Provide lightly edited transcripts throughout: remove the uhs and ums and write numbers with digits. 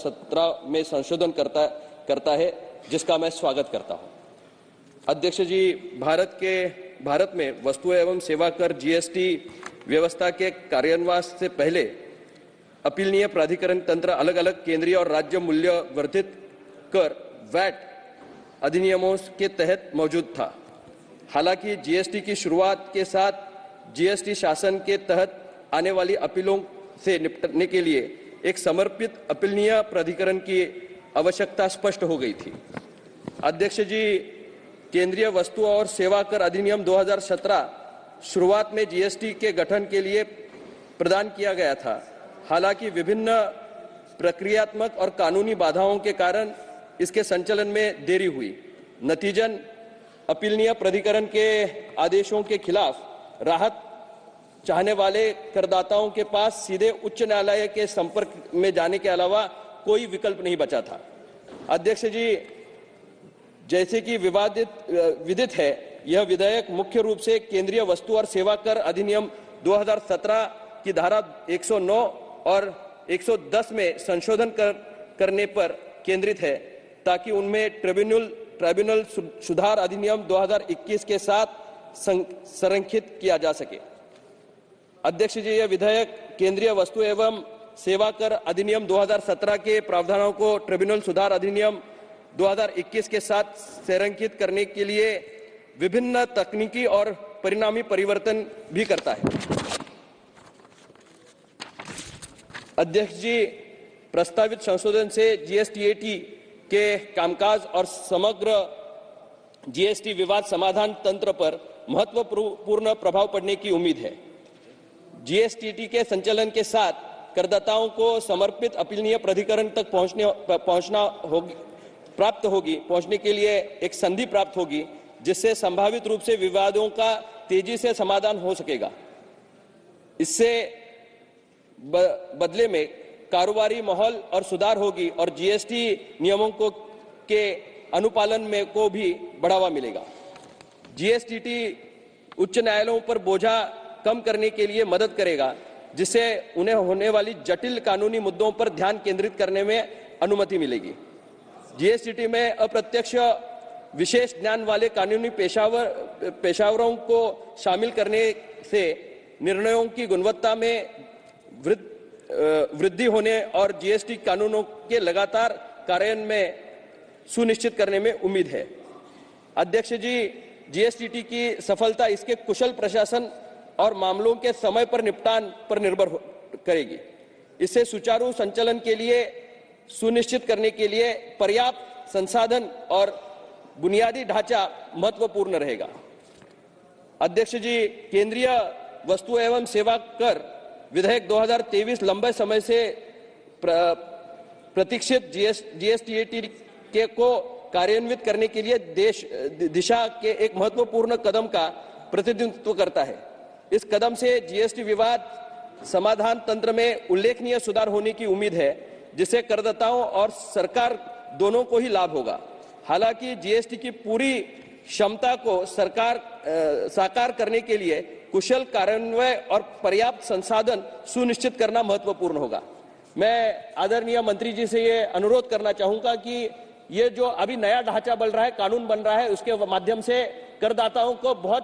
17 में संशोधन करता है, जिसका मैं स्वागत करता हूं। अध्यक्ष जी, भारत में वस्तु एवं सेवा कर जीएसटी व्यवस्था के कार्यान्वयन से पहले अपीलनीय प्राधिकरण तंत्र अलग अलग केंद्रीय और राज्य मूल्य वर्धित कर वैट अधिनियमों के तहत मौजूद था। हालांकि जीएसटी की शुरुआत के साथ जीएसटी शासन के तहत आने वाली अपीलों से निपटने के लिए एक समर्पित अपीलनीय प्राधिकरण की आवश्यकता स्पष्ट हो गई थी। अध्यक्ष जी, केंद्रीय वस्तु और सेवा कर अधिनियम 2017 शुरुआत में जीएसटी के गठन के लिए प्रदान किया गया था। हालांकि विभिन्न प्रक्रियात्मक और कानूनी बाधाओं के कारण इसके संचालन में देरी हुई। नतीजन अपीलनीय प्राधिकरण के आदेशों के खिलाफ राहत चाहने वाले करदाताओं के पास सीधे उच्च न्यायालय के संपर्क में जाने के अलावा कोई विकल्प नहीं बचा था। अध्यक्ष जी, जैसे कि विदित है, यह विधेयक मुख्य रूप से केंद्रीय वस्तु और सेवा कर अधिनियम 2017 की धारा 109 और 110 में संशोधन करने पर केंद्रित है, ताकि उनमें ट्रिब्यूनल सुधार अधिनियम 2021 के साथ संरेखित किया जा सके। अध्यक्ष जी, यह विधेयक केंद्रीय वस्तु एवं सेवा कर अधिनियम 2017 के प्रावधानों को ट्रिब्यूनल सुधार अधिनियम 2021 के साथ संरेखित करने के लिए विभिन्न तकनीकी और परिणामी परिवर्तन भी करता है। अध्यक्ष जी, प्रस्तावित संशोधन से जीएसटीएटी के कामकाज और समग्र जीएसटी विवाद समाधान तंत्र पर महत्वपूर्ण प्रभाव पड़ने की उम्मीद है। जीएसटीटी के संचालन के साथ करदाताओं को समर्पित अपीलनीय प्राधिकरण तक पहुंचने के लिए एक संधि प्राप्त होगी, जिससे संभावित रूप से विवादों का तेजी से समाधान हो सकेगा। इससे बदले में कारोबारी माहौल और सुधार होगी और जीएसटी नियमों के अनुपालन में को भी बढ़ावा मिलेगा। जीएसटीटी उच्च न्यायालयों पर बोझा कम करने के लिए मदद करेगा, जिससे उन्हें होने वाली जटिल कानूनी मुद्दों पर ध्यान केंद्रित करने में अनुमति मिलेगी। जीएसटीटी में अप्रत्यक्ष विशेष ज्ञान वाले कानूनी पेशेवरों को शामिल करने से निर्णयों की गुणवत्ता में वृद्धि होने और जीएसटी कानूनों के लगातार कार्यान्वयन में सुनिश्चित करने में उम्मीद है। अध्यक्ष जी, जीएसटीटी की सफलता इसके कुशल प्रशासन और मामलों के समय पर निपटान पर निर्भर करेगी। इसे सुचारू संचालन के लिए सुनिश्चित करने के लिए पर्याप्त संसाधन और बुनियादी ढांचा महत्वपूर्ण रहेगा। अध्यक्ष जी, केंद्रीय वस्तु एवं सेवा कर विधेयक 2023 लंबे समय से प्रतीक्षित जीएसटीएटी को कार्यान्वित करने के लिए दिशा के एक महत्वपूर्ण कदम का प्रतिनिधित्व करता है। इस कदम से जीएसटी विवाद समाधान तंत्र में उल्लेखनीय सुधार होने की उम्मीद है, जिससे करदाताओं और सरकार दोनों को ही लाभ होगा। हालांकि जीएसटी की पूरी क्षमता को साकार करने के लिए कुशल कार्यान्वयन और पर्याप्त संसाधन सुनिश्चित करना महत्वपूर्ण होगा। मैं आदरणीय मंत्री जी से ये अनुरोध करना चाहूंगा कि ये जो अभी नया ढांचा बन रहा है, कानून बन रहा है, उसके माध्यम से करदाताओं को बहुत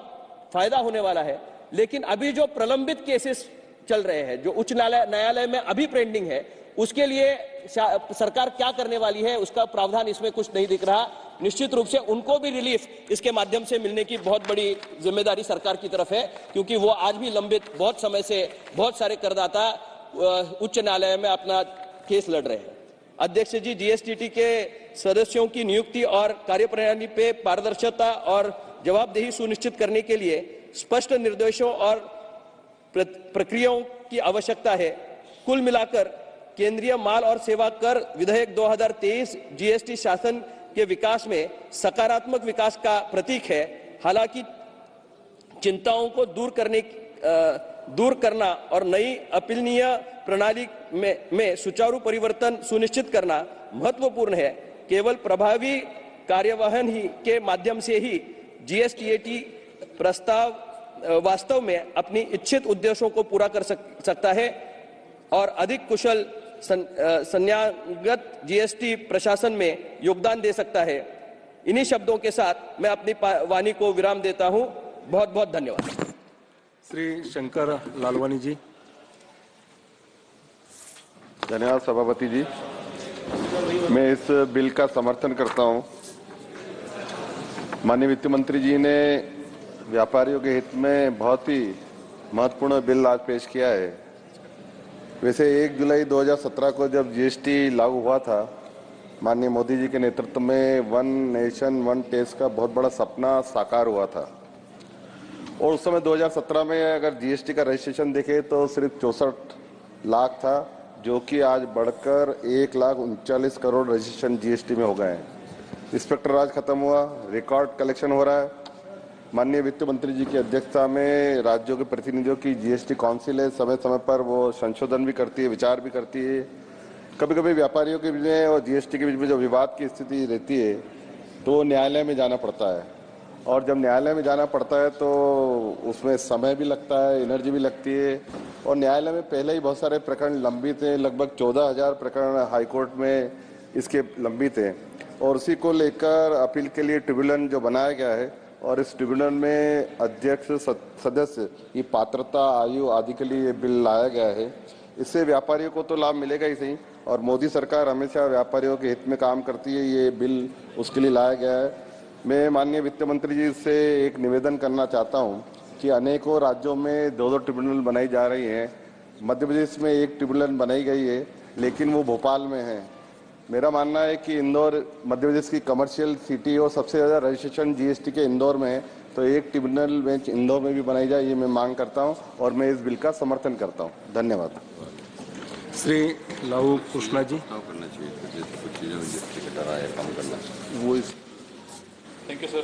फायदा होने वाला है। लेकिन अभी जो प्रलंबित केसेस चल रहे हैं, जो उच्च न्यायालय में अभी पेंडिंग है, उसके लिए सरकार क्या करने वाली है, उसका प्रावधान इसमें कुछ नहीं दिख रहा। निश्चित रूप से उनको भी रिलीफ इसके माध्यम से मिलने की बहुत बड़ी जिम्मेदारी सरकार की तरफ है, क्योंकि वो आज भी लंबित बहुत समय से बहुत सारे करदाता उच्च न्यायालय में अपना केस लड़ रहे हैं। अध्यक्ष जी, जीएसटीटी के सदस्यों की नियुक्ति और कार्यप्रणाली पे पारदर्शिता और जवाबदेही सुनिश्चित करने के लिए स्पष्ट निर्देशों और प्रक्रियाओं की आवश्यकता है। कुल मिलाकर केंद्रीय माल और सेवा कर विधेयक 2023 जीएसटी शासन के विकास में सकारात्मक विकास का प्रतीक है। हालांकि चिंताओं को दूर करना और नई अपीलनीय प्रणाली में सुचारू परिवर्तन सुनिश्चित करना महत्वपूर्ण है। केवल प्रभावी कार्यवाहन ही के माध्यम से ही जीएसटीएटी प्रस्ताव वास्तव में अपनी इच्छित उद्देश्यों को पूरा कर सकता है और अधिक कुशल संज्ञागत जीएसटी प्रशासन में योगदान दे सकता है। इन्हीं शब्दों के साथ मैं अपनी वाणी को विराम देता हूं। बहुत बहुत धन्यवाद। श्री शंकर लालवानी जी। धन्यवाद सभापति जी। मैं इस बिल का समर्थन करता हूं। माननीय वित्त मंत्री जी ने व्यापारियों के हित में बहुत ही महत्वपूर्ण बिल आज पेश किया है। वैसे 1 जुलाई 2017 को जब जीएसटी लागू हुआ था, माननीय मोदी जी के नेतृत्व में वन नेशन वन टैक्स का बहुत बड़ा सपना साकार हुआ था। और उस समय 2017 में अगर जीएसटी का रजिस्ट्रेशन देखें तो सिर्फ 64 लाख था, जो कि आज बढ़कर 1,39 करोड़ रजिस्ट्रेशन जीएसटी में हो गए हैं। इंस्पेक्टर राज खत्म हुआ, रिकॉर्ड कलेक्शन हो रहा है। माननीय वित्त मंत्री जी की अध्यक्षता में राज्यों के प्रतिनिधियों की जीएसटी काउंसिल है, समय समय पर वो संशोधन भी करती है, विचार भी करती है। कभी कभी व्यापारियों के बीच में और जीएसटी के बीच में जो विवाद की स्थिति रहती है तो न्यायालय में जाना पड़ता है, और जब न्यायालय में जाना पड़ता है तो उसमें समय भी लगता है, एनर्जी भी लगती है। और न्यायालय में पहले ही बहुत सारे प्रकरण लंबित हैं, लगभग 14,000 प्रकरण हाईकोर्ट में इसके लंबित हैं। और उसी को लेकर अपील के लिए ट्रिब्यूनल जो बनाया गया है, और इस ट्रिब्यूनल में अध्यक्ष सदस्य की पात्रता, आयु आदि के लिए ये बिल लाया गया है। इससे व्यापारियों को तो लाभ मिलेगा ही सही, और मोदी सरकार हमेशा व्यापारियों के हित में काम करती है, ये बिल उसके लिए लाया गया है। मैं माननीय वित्त मंत्री जी से एक निवेदन करना चाहता हूं कि अनेकों राज्यों में 2-2 ट्रिब्यूनल बनाई जा रही हैं। मध्य प्रदेश में एक ट्रिब्यूनल बनाई गई है, लेकिन वो भोपाल में है। मेरा मानना है कि इंदौर मध्य प्रदेश की कमर्शियल सिटी और सबसे ज़्यादा रजिस्ट्रेशन जीएसटी के इंदौर में है, तो एक ट्रिब्यूनल बेंच इंदौर में भी बनाई जाए, ये मैं मांग करता हूं और मैं इस बिल का समर्थन करता हूं। धन्यवाद। श्री लाहू Krishna ji. Thank you, sir.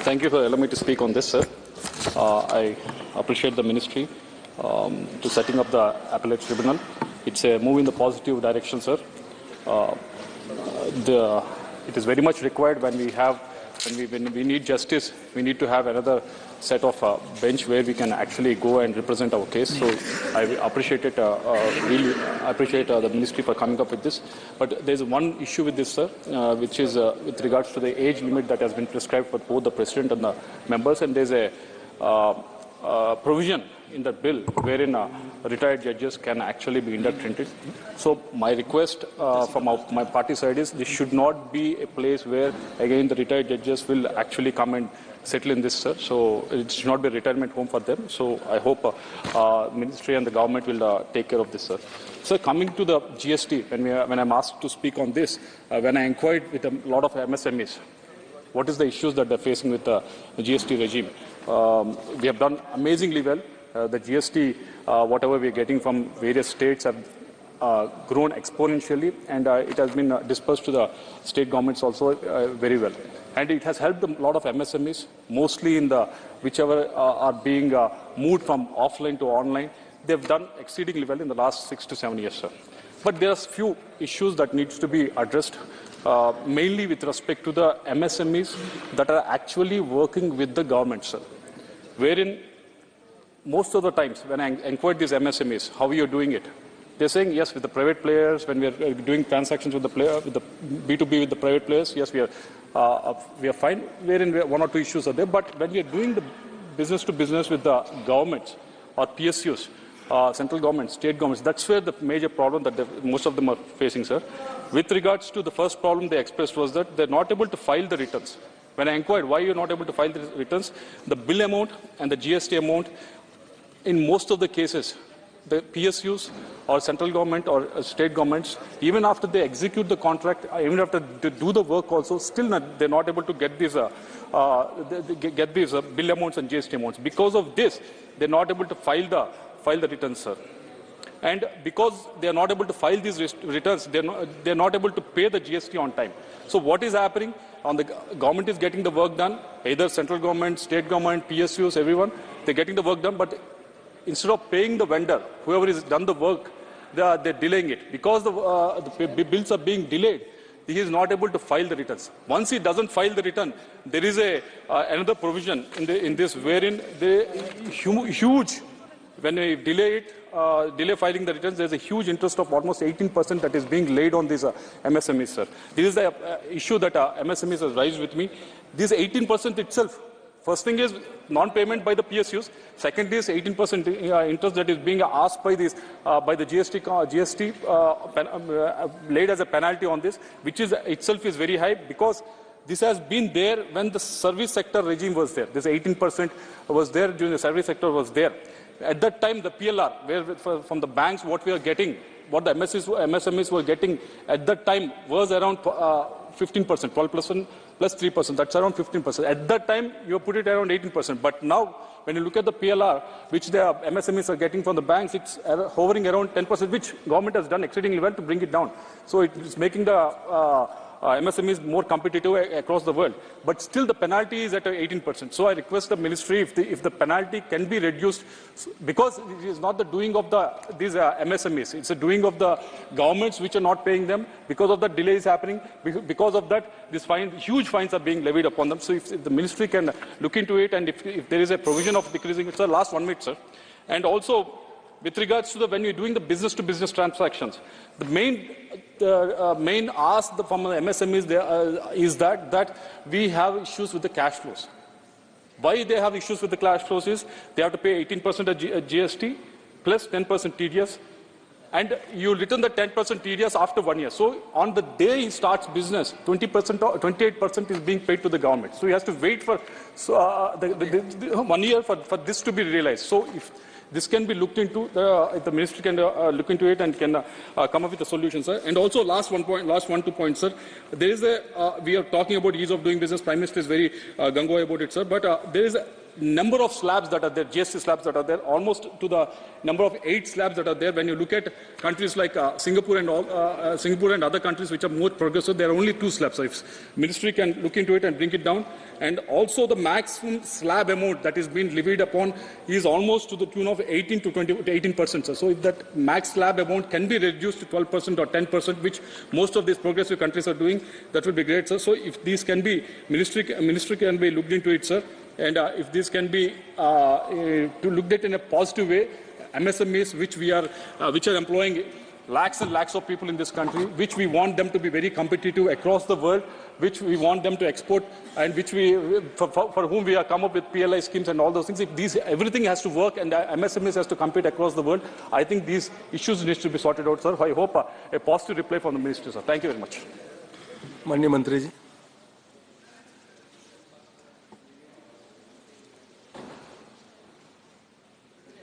Thank you for allowing me to speak on this, sir. I appreciate the ministry to setting up the appellate tribunal. It's a move in the positive direction, sir. It is very much required when we need justice. We need to have another set of bench where we can actually go and represent our case. So I appreciate it. Really appreciate the ministry for coming up with this. But there is one issue with this, sir, which is with regards to the age limit that has been prescribed for both the president and the members, and there is a provision in the bill wherein retired judges can actually be inducted. So my request from my party side is this should not be a place where again the retired judges will actually come and settle in this, sir. So it should not be a retirement home for them. So I hope ministry and the government will take care of this, sir. So coming to the GST, when I'm asked to speak on this, when I inquired with a lot of MSMEs, what is the issues that they're facing with the GST regime? We have done amazingly well. The GST, whatever we are getting from various states, have grown exponentially, and it has been dispersed to the state governments also very well. And it has helped a lot of MSMEs, mostly in the whichever are being moved from offline to online. They've done exceedingly well in the last 6 to 7 years, sir. But there are few issues that needs to be addressed, mainly with respect to the MSMEs that are actually working with the government, sir. Wherein most of the times when I inquired these MSMEs, how are you doing it? They're saying, yes, with the private players, when we are doing transactions with the B2B with the private players, yes, we are fine. Wherein one or two issues are there. But when we are doing the business to business with the governments or PSUs, central governments, state governments, that's where the major problem that most of them are facing, sir. With regards to the first problem they expressed was that they're not able to file the returns. When I inquired why you're not able to file the returns, the bill amount and the GST amount, in most of the cases, the PSUs or central government or state governments, even after they execute the contract, even after they do the work also, still they're not able to get these bill amounts and GST amounts. Because of this, they're not able to file the returns, sir. And because they are not able to file these returns, they're not able to pay the GST on time. So what is happening? The government is getting the work done, either central government, state government, PSUs, everyone, they're getting the work done, but instead of paying the vendor, whoever has done the work, they're delaying it. Because the bills are being delayed, he is not able to file the returns. Once he doesn't file the return, there is another provision in this wherein huge, when we delay it, delay filing the returns, there's a huge interest of almost 18% that is being laid on these MSMEs, sir. This is the issue that MSMEs has raised with me. This 18% itself, first thing is non-payment by the PSUs. Second is 18% interest that is being asked by this by the GST laid as a penalty on this, which is itself is very high because this has been there when the service sector regime was there. This 18% was there during the service sector was there. At that time, the PLR, where from the banks, what we are getting, what the MSMEs were getting at that time was around 15%, 12% plus 3%. That's around 15%. At that time, you put it around 18%. But now, when you look at the PLR, which the MSMEs are getting from the banks, it's hovering around 10%, which government has done exceedingly well to bring it down. So it's making the MSMEs more competitive across the world. But still the penalty is at 18%. So I request the ministry if the penalty can be reduced, because it is not the doing of these MSMEs, it's the doing of the governments which are not paying them. Because of that, delay is happening. Because of that, huge fines are being levied upon them. So if the ministry can look into it, and if there is a provision of decreasing it, sir, last 1 minute, sir. And also, with regards to when you're doing the business-to-business transactions, the main ask from the MSMEs is that we have issues with the cash flows. Why they have issues with the cash flows is they have to pay 18% of GST plus 10% TDS, and you return the 10% TDS after 1 year. So on the day he starts business, 20% or 28% is being paid to the government. So he has to wait for 1 year for this to be realized. So if this can be looked into, if the ministry can look into it and can come up with a solution, sir. And also, last 2 points, sir. There is we are talking about ease of doing business. Prime Minister is very gung-ho about it, sir. But there is a number of slabs that are there, GST slabs that are there, almost to the number of 8 slabs that are there. When you look at countries like Singapore and other countries which are more progressive, there are only 2 slabs. So if ministry can look into it and bring it down. And also the maximum slab amount that is being levied upon is almost to the tune of 18 to 18%. Sir. So if that max slab amount can be reduced to 12% or 10%, which most of these progressive countries are doing, that would be great, sir. So if these can be, ministry can be looked into it, sir. And if this can be looked at in a positive way, MSMEs which are employing lakhs and lakhs of people in this country, which we want them to be very competitive across the world, which we want them to export, and which for whom we have come up with PLI schemes and all those things. If everything has to work and MSMEs has to compete across the world, I think these issues need to be sorted out, sir. I hope a positive reply from the ministry, sir. Thank you very much. माननीय मंत्री जी.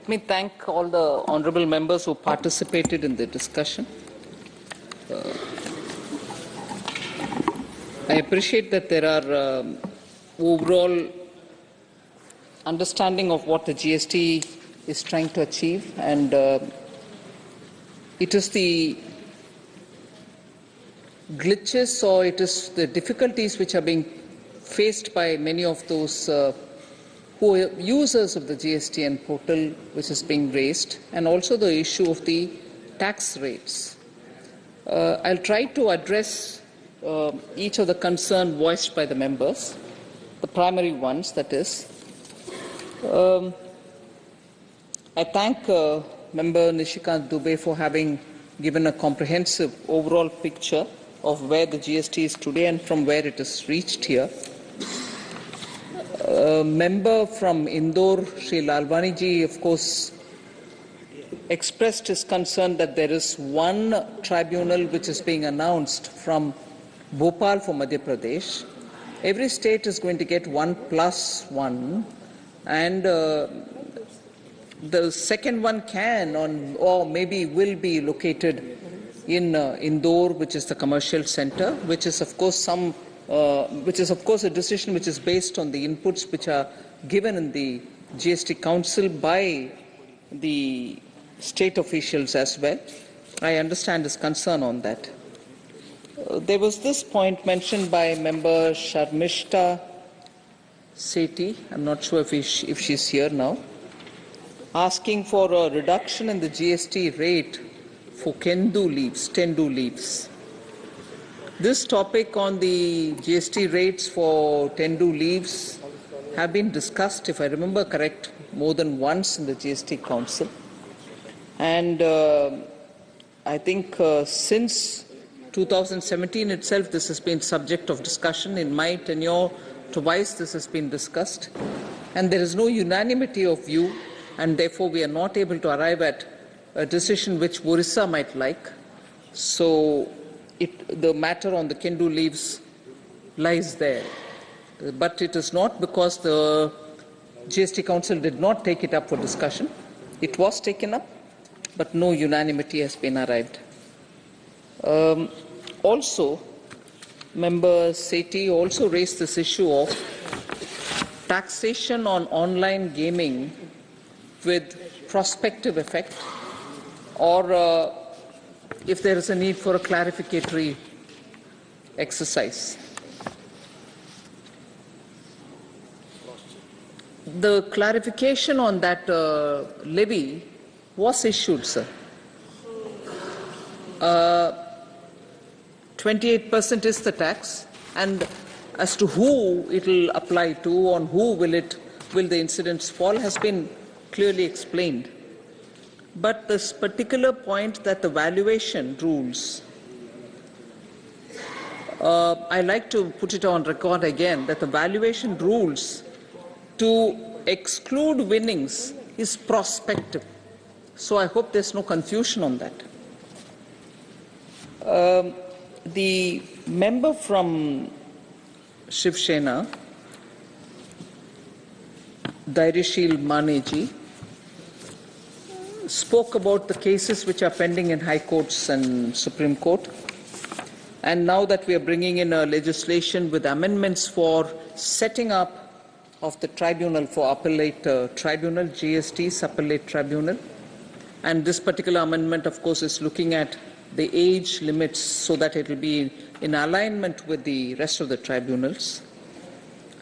Let me thank all the honourable members who participated in the discussion. I appreciate that there are overall understanding of what the GST is trying to achieve, and it is the glitches or it is the difficulties which are being faced by many of those who are users of the GSTN portal which is being raised, and also the issue of the tax rates. I'll try to address each of the concerns voiced by the members, the primary ones, that is. I thank Member Nishikant Dubey for having given a comprehensive overall picture of where the GST is today and from where it has reached here. Member from Indore, Sri Lalwani ji, of course, expressed his concern that there is one tribunal which is being announced from Bhopal for Madhya Pradesh. Every state is going to get 1+1, and the second one can or maybe will be located in Indore, which is the commercial center, which is of course a decision which is based on the inputs which are given in the GST Council by the state officials as well. I understand his concern on that. There was this point mentioned by Member Sharmishta Sethi, I'm not sure if she's here now, asking for a reduction in the GST rate for Tendu leaves. This topic on the GST rates for Tendu leaves have been discussed, if I remember correct, more than once in the GST Council. And I think since 2017 itself, this has been subject of discussion. In my tenure, twice this has been discussed. And there is no unanimity of view, and therefore we are not able to arrive at a decision which Orissa might like. So the matter on the Kendu leaves lies there. But it is not because the GST Council did not take it up for discussion. It was taken up, but no unanimity has been arrived. Also, Member Sethi also raised this issue of taxation on online gaming with prospective effect, or if there is a need for a clarificatory exercise. The clarification on that levy was issued, sir. 28% is the tax, and as to who it will apply to, on who will the incidents fall, has been clearly explained. But this particular point that the valuation rules, I like to put it on record again that the valuation rules to exclude winnings is prospective. So I hope there's no confusion on that. The member from Shiv Sena, Dhairishil Maneji, spoke about the cases which are pending in High Courts and Supreme Court. And now that we are bringing in a legislation with amendments for setting up of the tribunal for appellate tribunal, GST's appellate tribunal. And this particular amendment, of course, is looking at the age limits so that it will be in alignment with the rest of the tribunals.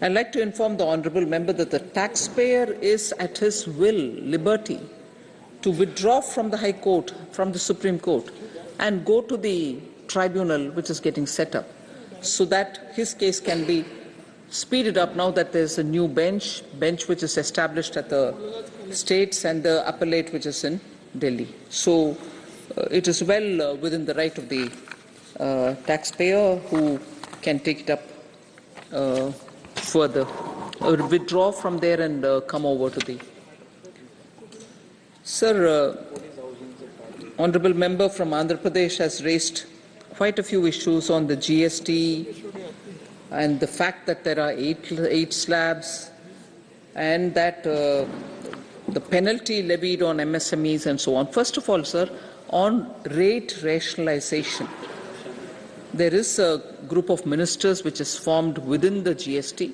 I'd like to inform the Honourable Member that the taxpayer is at his will, liberty, to withdraw from the High Court, from the Supreme Court, and go to the tribunal which is getting set up, so that his case can be speeded up now that there's a new bench which is established at the states and the appellate which is in Delhi. So it is well within the right of the taxpayer who can take it up further, or withdraw from there and come over to the... Sir, Honourable Member from Andhra Pradesh has raised quite a few issues on the GST and the fact that there are eight slabs, and that the penalty levied on MSMEs and so on. First of all, sir, on rate rationalization, there is a group of ministers which is formed within the GST.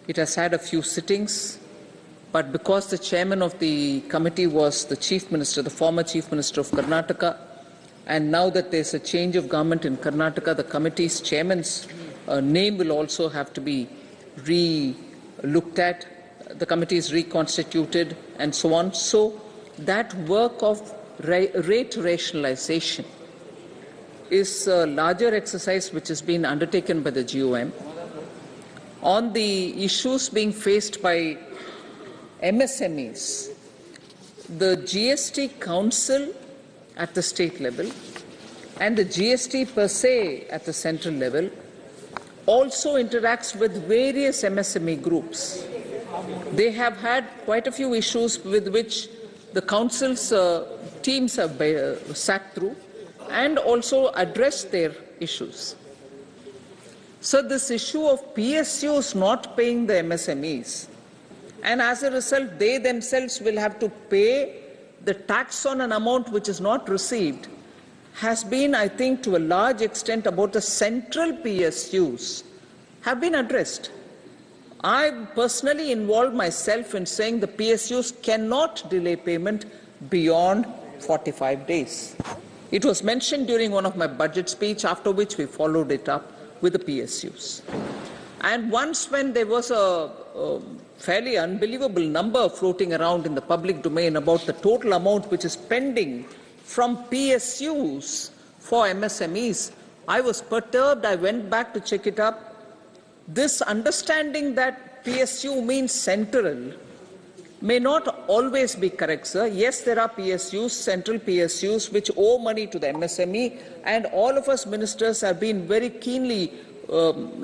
It has had a few sittings, but because the chairman of the committee was the Chief Minister, the former Chief Minister of Karnataka, and now that there's a change of government in Karnataka, the committee's chairman's name will also have to be re-looked at. The committee is reconstituted and so on. So that work of rate rationalization is a larger exercise which has been undertaken by the GOM. On the issues being faced by MSMEs, the GST Council at the state level and the GST per se at the central level also interacts with various MSME groups. They have had quite a few issues with which the Council's teams have sat through and also addressed their issues. So this issue of PSUs not paying the MSMEs, and as a result they themselves will have to pay the tax on an amount which is not received, has been, I think, to a large extent about the central PSUs have been addressed. I personally involved myself in saying the PSUs cannot delay payment beyond 45 days. It was mentioned during one of my budget speech, after which we followed it up with the PSUs. And once when there was a fairly unbelievable number floating around in the public domain about the total amount which is pending from PSUs for MSMEs, I was perturbed. I went back to check it up. This understanding that PSU means central may not always be correct, sir. Yes, there are PSUs, central PSUs, which owe money to the MSME, and all of us ministers have been very keenly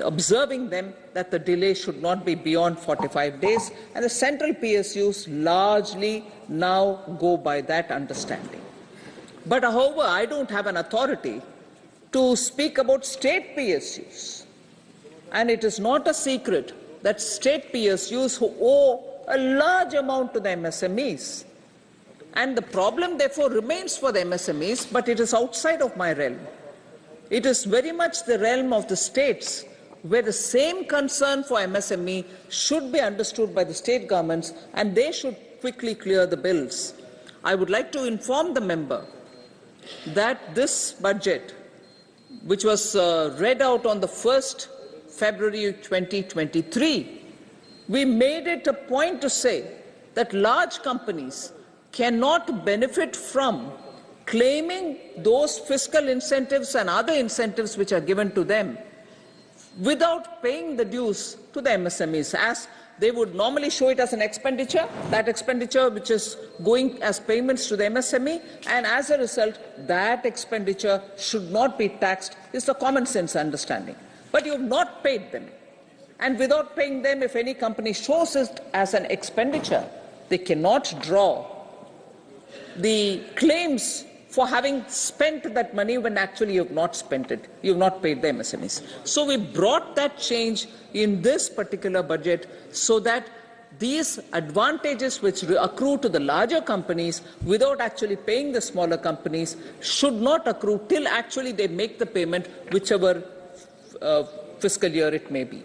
observing them that the delay should not be beyond 45 days, and the central PSUs largely now go by that understanding. But however, I don't have an authority to speak about state PSUs, and it is not a secret that state PSUs who owe a large amount to the MSMEs. And the problem therefore remains for the MSMEs, but it is outside of my realm. It is very much the realm of the states, where the same concern for MSME should be understood by the state governments, and they should quickly clear the bills. I would like to inform the member that this budget, which was read out on the 1st February 2023, we made it a point to say that large companies cannot benefit from claiming those fiscal incentives and other incentives which are given to them without paying the dues to the MSMEs, as they would normally show it as an expenditure, that expenditure which is going as payments to the MSME, and as a result, that expenditure should not be taxed, is the common sense understanding. But you have not paid them. And without paying them, if any company shows it as an expenditure, they cannot draw the claims for having spent that money when actually you have not spent it. You have not paid the MSMEs. So we brought that change in this particular budget so that these advantages which accrue to the larger companies without actually paying the smaller companies should not accrue till actually they make the payment, whichever fiscal year it may be.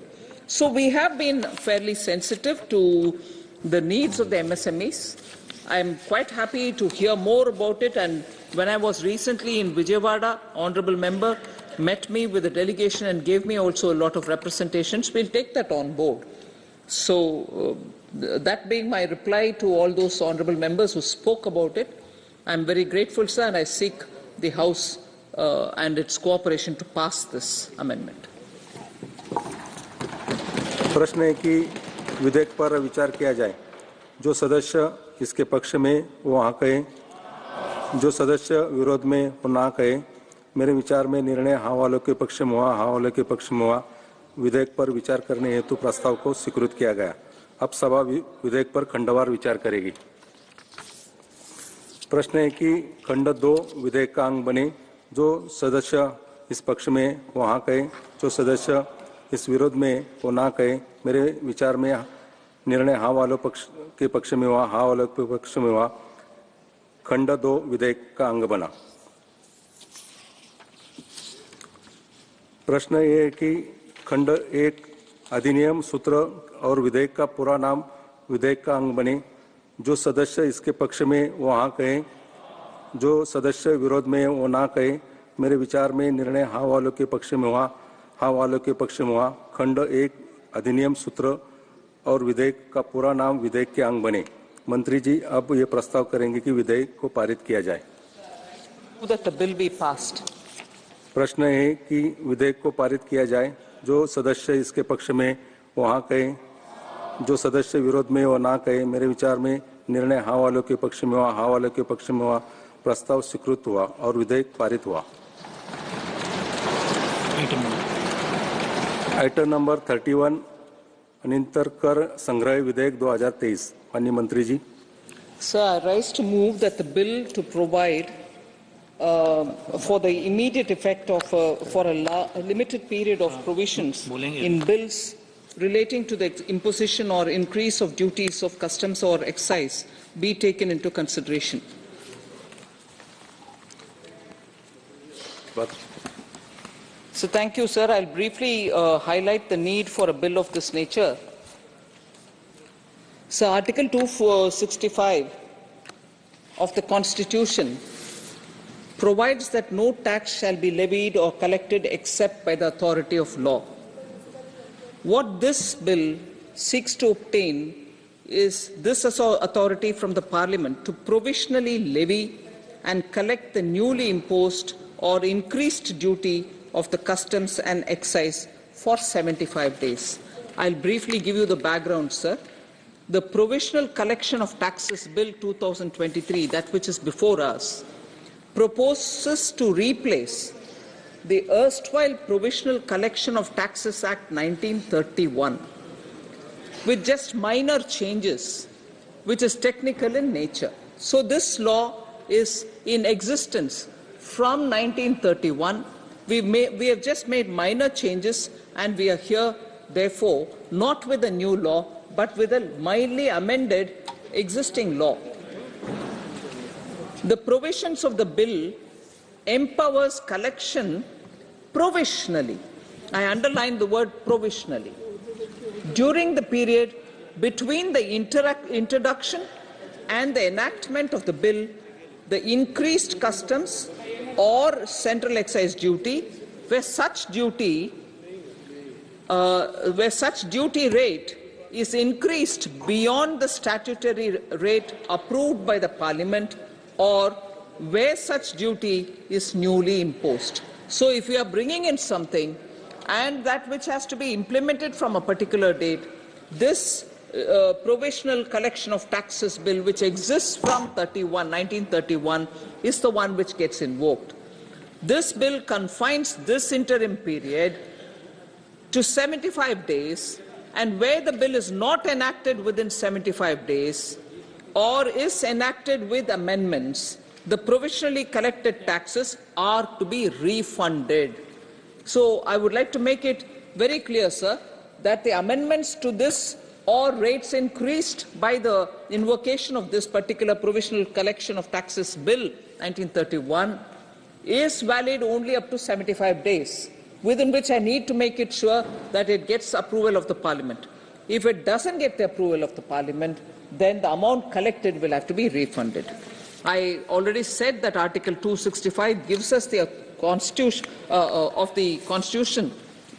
So we have been fairly sensitive to the needs of the MSMEs. I am quite happy to hear more about it, and when I was recently in Vijayawada, Honourable Member met me with a delegation and gave me also a lot of representations. We'll take that on board. So that being my reply to all those Honourable Members who spoke about it, I am very grateful, sir, and I seek the House and its cooperation to pass this amendment. प्रश्न है कि विधेयक पर विचार किया जाए। जो सदस्य इसके पक्ष में वो हाँ कहे, जो सदस्य विरोध में वो ना कहे। मेरे विचार में निर्णय हाँ वालों के पक्ष में हुआ, हाँ वालों के पक्ष में हुआ। विधेयक पर विचार करने हेतु प्रस्ताव को स्वीकृत किया गया। अब सभा विधेयक पर खंडवार विचार करेगी। प्रश्न है कि खंड 2 विधेयक का अंग बने। जो सदस्य इस पक्ष में वो हाँ कहे, जो सदस्य इस विरोध में वो ना कहे। मेरे विचार में निर्णय हाँ वालों के पक्ष में हुआ, हाँ वालों के पक्ष में हुआ। खंड 2 विधेयक का अंग बना। प्रश्न ये है कि खंड 1 अधिनियम सूत्र और विधेयक का पूरा नाम विधेयक का अंग बने। जो सदस्य इसके पक्ष में वो हाँ कहे, जो सदस्य विरोध में वो ना कहे। मेरे विचार में निर्णय हाँ वालों के पक्ष में हुआ, हाँ वालों के पक्ष में हुआ। खंड 1 अधिनियम सूत्र और विधेयक का पूरा नाम विधेयक के अंग बने। मंत्री जी अब ये प्रस्ताव करेंगे कि विधेयक को पारित किया जाए। प्रश्न है कि विधेयक को पारित किया जाए। जो सदस्य इसके पक्ष में वो हाँ कहे, जो सदस्य विरोध में वो ना कहे। मेरे विचार में निर्णय हाँ वालों के पक्ष में हुआ, हाँ वालों के पक्ष में हुआ। प्रस्ताव स्वीकृत हुआ और विधेयक पारित हुआ। आइटम नंबर 31 अनिंतर कर संग्रह विधेयक 2023। माननीय मंत्री जी। Sir, I rise to move that the bill to provide for the immediate effect of for a limited period of provisions in bills relating to the imposition or increase of duties of customs or excise be taken into consideration. So thank you, sir. I'll briefly highlight the need for a bill of this nature. So Article 265 of the Constitution provides that no tax shall be levied or collected except by the authority of law. What this bill seeks to obtain is this authority from the Parliament to provisionally levy and collect the newly imposed or increased duty of the customs and excise for 75 days. I'll briefly give you the background, sir. the Provisional Collection of Taxes Bill 2023, that which is before us, proposes to replace the erstwhile Provisional Collection of Taxes Act 1931 with just minor changes, which is technical in nature. So this law is in existence from 1931. We have just made minor changes, and we are here, therefore, not with a new law, but with a mildly amended existing law. The provisions of the bill empowers collection provisionally. I underline the word provisionally. During the period between the introduction and the enactment of the bill, the increased customs or central excise duty, where such duty rate is increased beyond the statutory rate approved by the Parliament, or where such duty is newly imposed. So if we are bringing in something and that which has to be implemented from a particular date, this Provisional Collection of Taxes Bill, which exists from 1931, is the one which gets invoked. This bill confines this interim period to 75 days, and where the bill is not enacted within 75 days or is enacted with amendments, the provisionally collected taxes are to be refunded. So I would like to make it very clear, sir, that the amendments to this or rates increased by the invocation of this particular Provisional Collection of Taxes Bill 1931 is valid only up to 75 days, within which I need to make it sure that it gets approval of the Parliament. If it doesn't get the approval of the Parliament, then the amount collected will have to be refunded. I already said that Article 265 gives us the Constitution of the Constitution,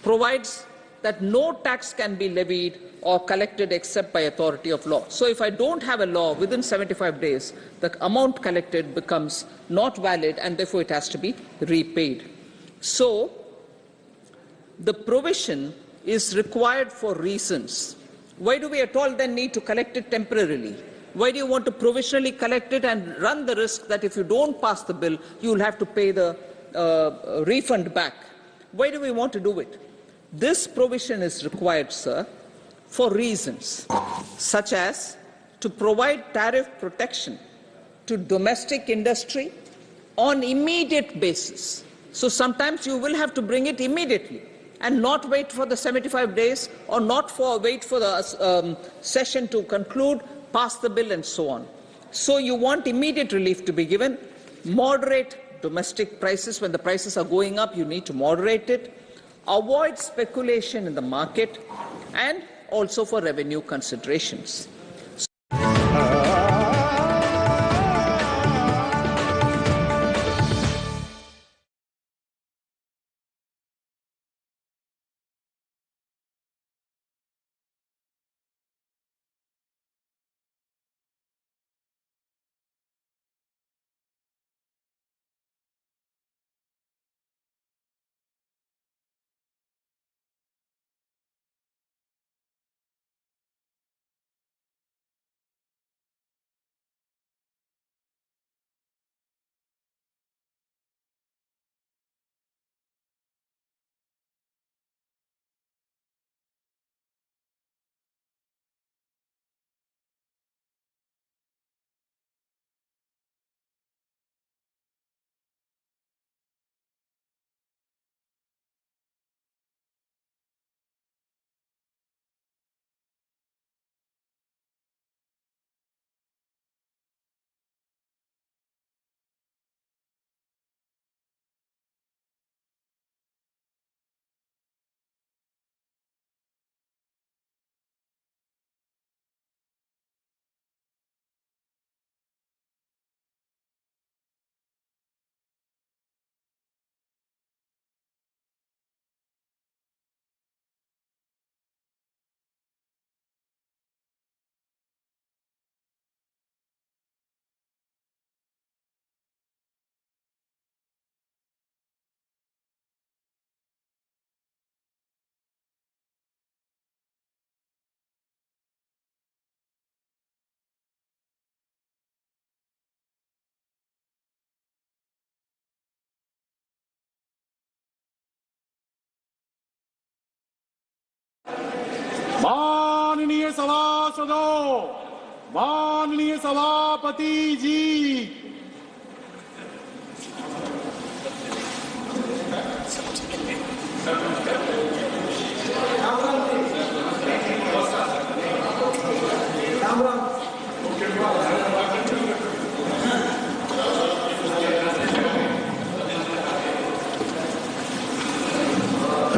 provides that no tax can be levied or collected except by authority of law. So if I don't have a law within 75 days, the amount collected becomes not valid, and therefore it has to be repaid. So the provision is required for reasons. Why do we at all then need to collect it temporarily? Why do you want to provisionally collect it and run the risk that if you don't pass the bill, you will have to pay the refund back? Why do we want to do it? This provision is required, sir, for reasons such as to provide tariff protection to domestic industry on immediate basis. So sometimes you will have to bring it immediately and not wait for the 75 days or not wait for the session to conclude, pass the bill and so on. So you want immediate relief to be given, moderate domestic prices. When the prices are going up, you need to moderate it, avoid speculation in the market, and also for revenue considerations. माननीय सभासदों, माननीय सभापति जी,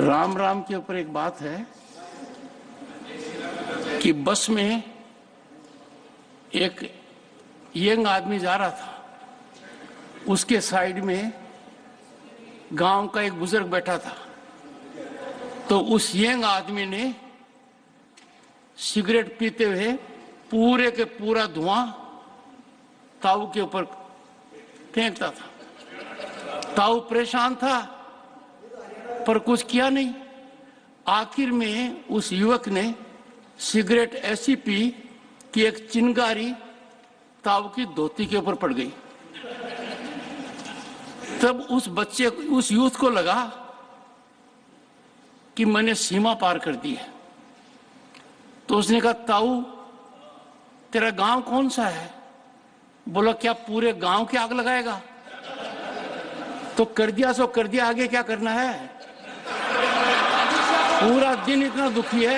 राम राम के ऊपर एक बात है कि बस में एक यंग आदमी जा रहा था, उसके साइड में गांव का एक बुजुर्ग बैठा था। तो उस यंग आदमी ने सिगरेट पीते हुए पूरे के पूरा धुआं ताऊ के ऊपर फेंकता था। ताऊ परेशान था पर कुछ किया नहीं। आखिर में उस युवक ने सिगरेट ऐसी पी कि एक चिंगारी ताऊ की धोती के ऊपर पड़ गई। तब उस यूथ को लगा कि मैंने सीमा पार कर दी है। तो उसने कहा, ताऊ तेरा गांव कौन सा है? बोला, क्या पूरे गांव की आग लगाएगा? तो कर दिया सो कर दिया, आगे क्या करना है? पूरा दिन इतना दुखी है।